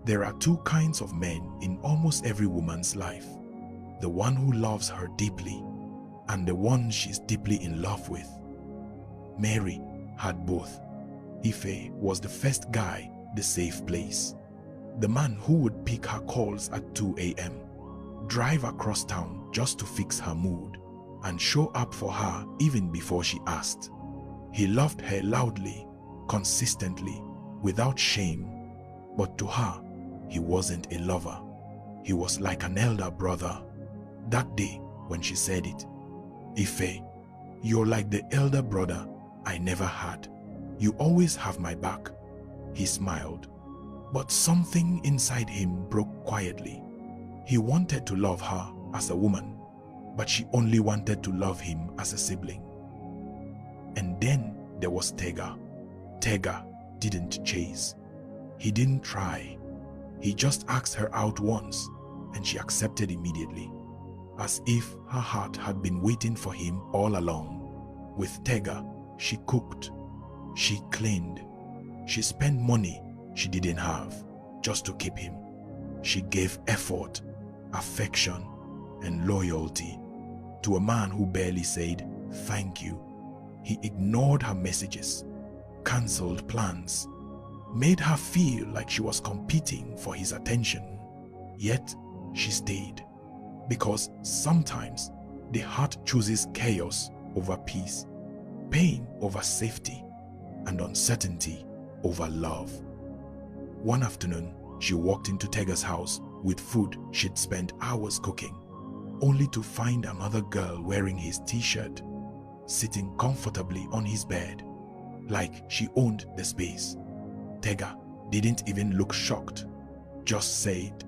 There are two kinds of men in almost every woman's life: the one who loves her deeply and the one she's deeply in love with. Mary had both. Ife was the first guy, the safe place. The man who would pick her calls at 2 a.m., drive across town just to fix her mood, and show up for her even before she asked. He loved her loudly, consistently, without shame. But to her, he wasn't a lover. He was like an elder brother. That day when she said it, "Ife, you're like the elder brother I never had. You always have my back," he smiled. But something inside him broke quietly. He wanted to love her as a woman, but she only wanted to love him as a sibling. And then there was Tega. Tega didn't chase. He didn't try. He just asked her out once, and she accepted immediately, as if her heart had been waiting for him all along. With Tega, she cooked, she cleaned, she spent money she didn't have just to keep him. She gave effort, affection, and loyalty to a man who barely said thank you. He ignored her messages, cancelled plans, made her feel like she was competing for his attention. Yet she stayed, because sometimes the heart chooses chaos over peace, pain over safety, and uncertainty over love. One afternoon, she walked into Tega's house with food she'd spent hours cooking, only to find another girl wearing his t-shirt, sitting comfortably on his bed, like she owned the space. Tega didn't even look shocked, just said,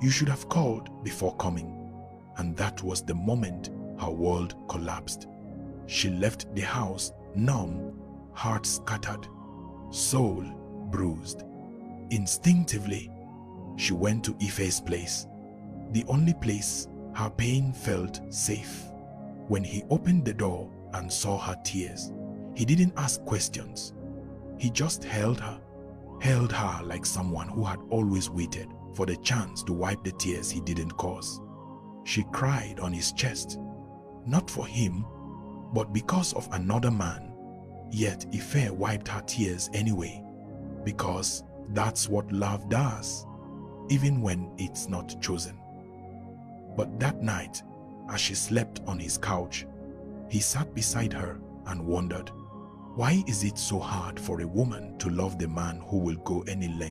"You should have called before coming." And that was the moment her world collapsed. She left the house numb, heart scattered, soul bruised. Instinctively, she went to Ife's place, the only place her pain felt safe. When he opened the door and saw her tears, he didn't ask questions. He just held her like someone who had always waited for the chance to wipe the tears he didn't cause. She cried on his chest, not for him, but because of another man. Yet Ife wiped her tears anyway, because that's what love does, even when it's not chosen. But that night, as she slept on his couch, he sat beside her and wondered, why is it so hard for a woman to love the man who will go any length